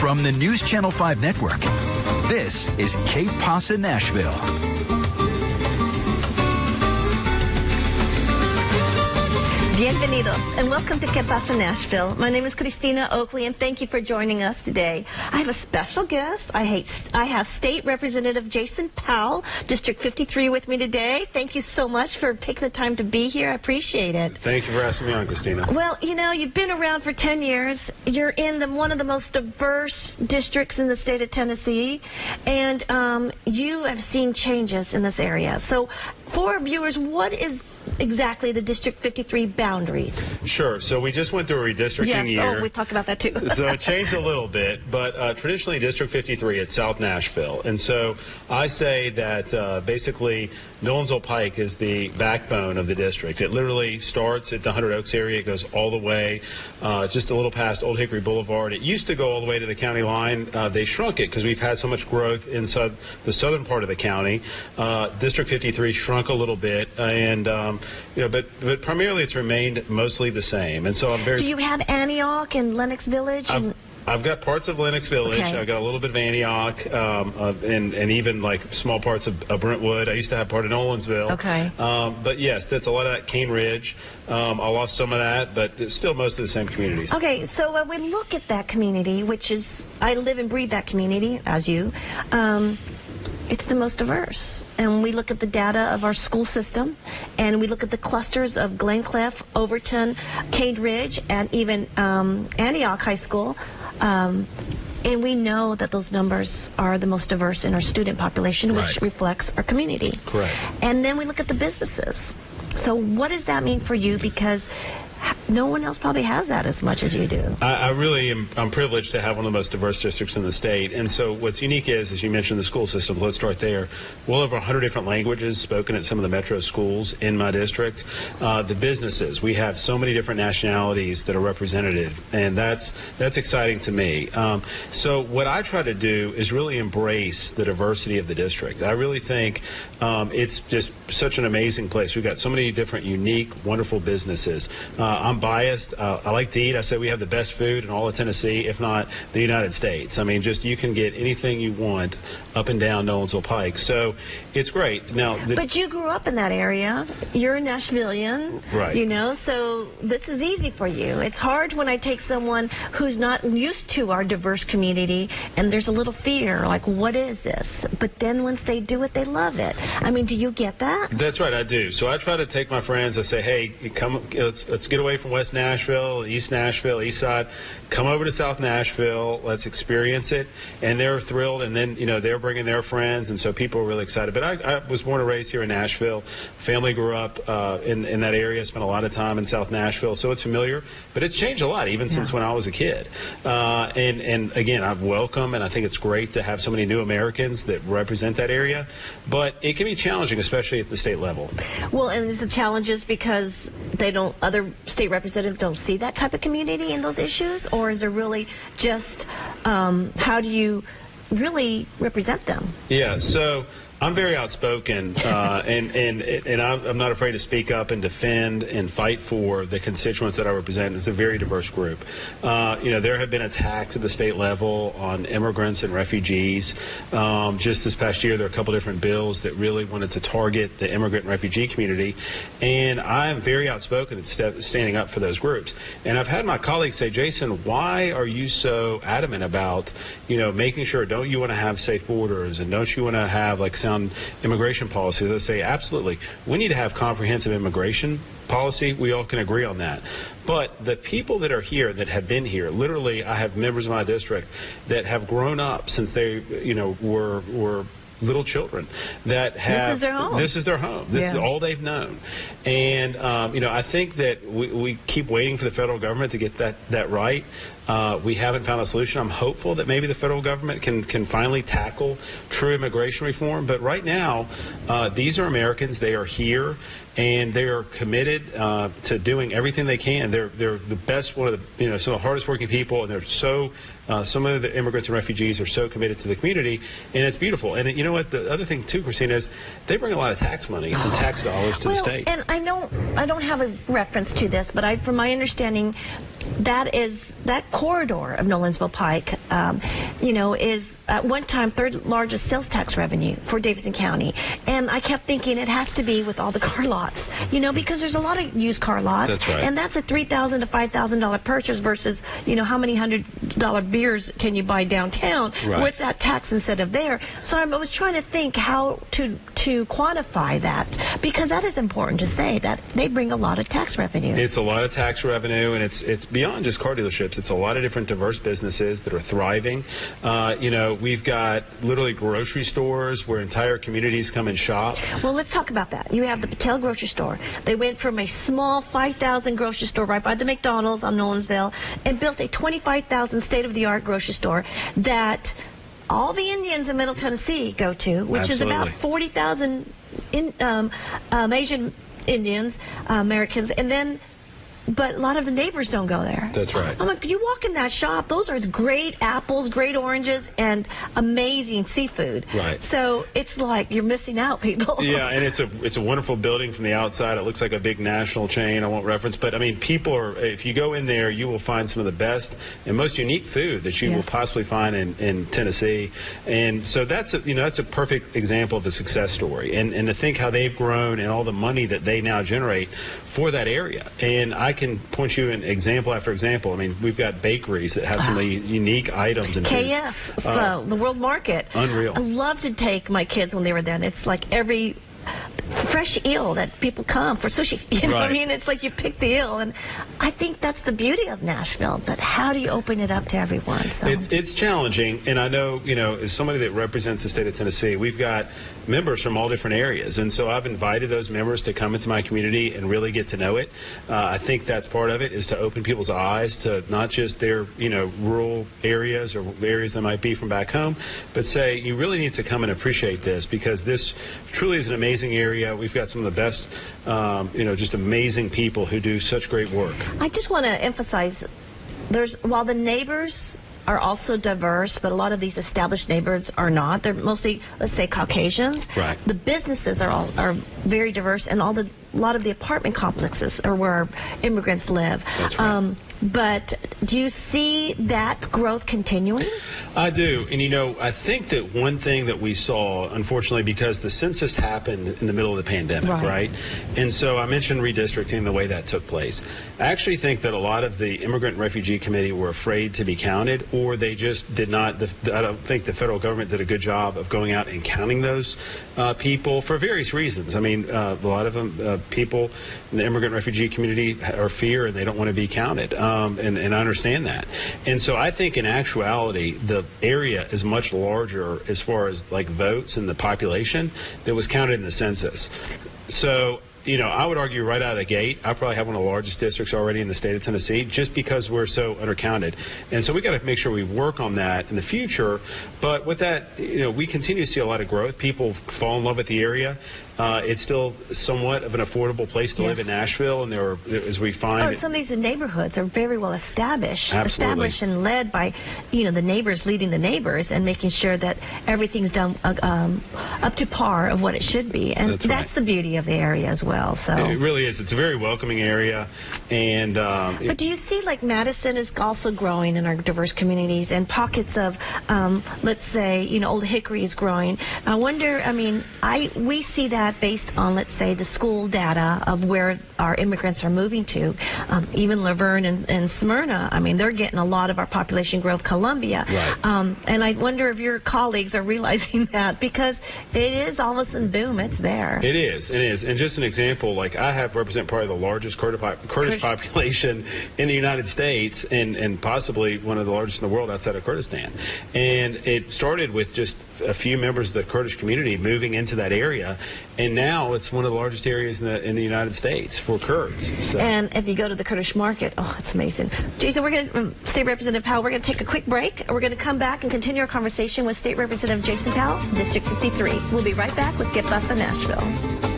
From the News Channel 5 network, this is Que Pasa Nashville. Bienvenidos and welcome to Que Pasa Nashville. My name is Cristina Oakeley and thank you for joining us today. I have a special guest. I have State Representative Jason Powell, District 53 with me today. Thank you so much for taking the time to be here. I appreciate it. Thank you for asking me on, Cristina. Well, you know, you've been around for 10 years. You're in one of the most diverse districts in the state of Tennessee, and you have seen changes in this area. So for our viewers, what is exactly the District 53 boundaries? Sure. So we just went through a redistricting year. Oh, we talked about that too. So it changed a little bit, but traditionally District 53 it's South Nashville. And so I say that basically Nolensville Pike is the backbone of the district. It literally starts at the 100 Oaks area. It goes all the way just a little past Old Hickory Boulevard. It used to go all the way to the county line. They shrunk it because we've had so much growth inside the southern part of the county. District 53 shrunk a little bit, and you know, but primarily it's remained mostly the same. And so I'm very. Do you have Antioch and Lenox Village? I've got parts of Lenox Village. Okay. I've got a little bit of Antioch, and even like small parts of Brentwood. I used to have part of Nolensville. Okay. But yes, that's a lot of that. Cane Ridge. I lost some of that, but it's still most of the same communities. Okay, so when we look at that community, which is, I live and breathe that community, as you, it's the most diverse. And we look at the data of our school system, and we look at the clusters of Glencliff, Overton, Cane Ridge, and even Antioch High School. And we know that those numbers are the most diverse in our student population, which reflects our community. Correct. And then we look at the businesses. So what does that mean for you? Because no one else probably has that as much as you do. I really am. I'm privileged to have one of the most diverse districts in the state. And so what's unique is, as you mentioned, the school system. Let's start there. Well over 100 different languages spoken at some of the metro schools in my district. The businesses, we have so many different nationalities that are represented, and that's exciting to me. So what I try to do is really embrace the diversity of the district. I really think it's just such an amazing place. We've got so many different, unique, wonderful businesses. I'm biased. I like to eat. I say we have the best food in all of Tennessee, if not the United States. I mean, just you can get anything you want up and down Nolensville Pike. So it's great. Now, but you grew up in that area. You're a Nashvilleian. Right. You know, so this is easy for you. It's hard when I take someone who's not used to our diverse community, and there's a little fear, like, what is this? But then once they do it, they love it. I mean, do you get that? That's right, I do. So I try to take my friends. I say, hey, come, let's get away from West Nashville, East Nashville, East Side. Come over to South Nashville. Let's experience it. And they're thrilled. And then, you know, they're bringing their friends. And so people are really excited. But I was born and raised here in Nashville. Family grew up in that area. Spent a lot of time in South Nashville. So it's familiar. But it's changed a lot, even since when I was a kid. And again, I welcome, and I think it's great to have so many new Americans that represent that area. But it can be challenging, especially at the state level. Well, and it's the challenges because other state representatives don't see that type of community in those issues, or is there really just how do you really represent them? Yeah, so I'm very outspoken, and I'm not afraid to speak up and defend and fight for the constituents that I represent. It's a very diverse group. You know, there have been attacks at the state level on immigrants and refugees. Just this past year, there are a couple different bills that really wanted to target the immigrant and refugee community, and I am very outspoken at standing up for those groups. And I've had my colleagues say, Jason, why are you so adamant about, you know, making sure, don't you want to have safe borders, and don't you want to have like sound immigration policies? I say absolutely. We need to have comprehensive immigration policy. We all can agree on that. But the people that are here, that have been here, literally, I have members of my district that have grown up since they, you know, were little children that have. This is their home. This is their home. This is all they've known. And, you know, I think that we keep waiting for the federal government to get that right. We haven't found a solution. I'm hopeful that maybe the federal government can finally tackle true immigration reform. But right now, these are Americans. They are here, and they are committed to doing everything they can. They're the best, one of the, you know, some of the hardest working people, and they're so. Some of the immigrants and refugees are so committed to the community, and it's beautiful. And you know, know what? The other thing, too, Christina, is they bring a lot of tax money and tax dollars to the state. And I don't have a reference to this, but from my understanding, that corridor of Nolensville Pike, is at one time third largest sales tax revenue for Davidson County. And I kept thinking it has to be with all the car lots, because there's a lot of used car lots. That's right. And that's a $3,000 to $5,000 purchase versus, how many $100 beers can you buy downtown? Right. What's that tax instead of there? So I was trying to think how to quantify that, because that is important to say that they bring a lot of tax revenue. It's a lot of tax revenue, and it's beyond just car dealerships. It's a lot of different diverse businesses that are thriving. We've got literally grocery stores where entire communities come and shop. Well, let's talk about that. You have the Patel grocery store. They went from a small 5,000 grocery store right by the McDonald's on Nolensville and built a 25,000 state-of-the-art grocery store that all the Indians in Middle Tennessee go to, which is about 40,000 Asian Indians, Americans, but a lot of the neighbors don't go there. That's right. I'm like, you walk in that shop, those are great apples, great oranges, and amazing seafood. Right. So it's like you're missing out, people. Yeah, and it's a wonderful building from the outside. It looks like a big national chain. I won't reference, but people if you go in there, you will find some of the best and most unique food that you will possibly find in Tennessee. And so that's a perfect example of a success story. And to think how they've grown and all the money that they now generate for that area. And I can point you in example after example. We've got bakeries that have some of the unique items and KF, the World Market. Unreal. I love to take my kids when they were there, and it's like every fresh eel that people come for sushi. What I mean? It's like you pick the eel, and I think that's the beauty of Nashville. But how do you open it up to everyone? So. It's challenging, and I know, as somebody that represents the state of Tennessee, we've got members from all different areas, and so I've invited those members to come into my community and really get to know it. I think that's part of it, is to open people's eyes to not just their, rural areas or areas that might be from back home, but say, you really need to come and appreciate this, because this truly is an amazing area. We've got some of the best, just amazing people who do such great work. I just want to emphasize, while the neighbors are also diverse, but a lot of these established neighborhoods are not. They're mostly, let's say, Caucasians. Right. The businesses are very diverse, and a lot of the apartment complexes are where our immigrants live. That's right. But do you see that growth continuing? I do. And, I think that one thing that we saw, unfortunately, because the census happened in the middle of the pandemic, right? And so I mentioned redistricting, the way that took place. I actually think that a lot of the Immigrant and Refugee Committee were afraid to be counted, or they just did not. I don't think the federal government did a good job of going out and counting those people for various reasons. A lot of them, people in the Immigrant and Refugee Community are fear, and they don't want to be counted. And I understand that. And so I think in actuality, the area is much larger as far as votes and the population that was counted in the census. So, I would argue right out of the gate, I probably have one of the largest districts already in the state of Tennessee, just because we're so undercounted. And so we got to make sure we work on that in the future. But with that, we continue to see a lot of growth. People fall in love with the area. It's still somewhat of an affordable place to live in Nashville, and as we find, some of these neighborhoods are very well established and led by, the neighbors leading the neighbors and making sure that everything's done up to par of what it should be, and that's the beauty of the area as well. So it really is. It's a very welcoming area, and but do you see Madison is also growing in our diverse communities, and pockets of, let's say, Old Hickory is growing. I wonder. We see that based on, let's say, the school data of where our immigrants are moving to. Even Laverne and Smyrna, they're getting a lot of our population growth. Columbia. Right. And I wonder if your colleagues are realizing that, because it is all of a sudden, boom, it's there. It is. And just an example, I represent probably the largest Kurdish population in the United States, and possibly one of the largest in the world outside of Kurdistan. And it started with just a few members of the Kurdish community moving into that area, and now it's one of the largest areas in the United States for Kurds. So. And if you go to the Kurdish market, it's amazing. Jason, we're going to, State Representative Powell, we're going to take a quick break. We're going to come back and continue our conversation with State Representative Jason Powell, District 53. We'll be right back with Que Pasa Nashville.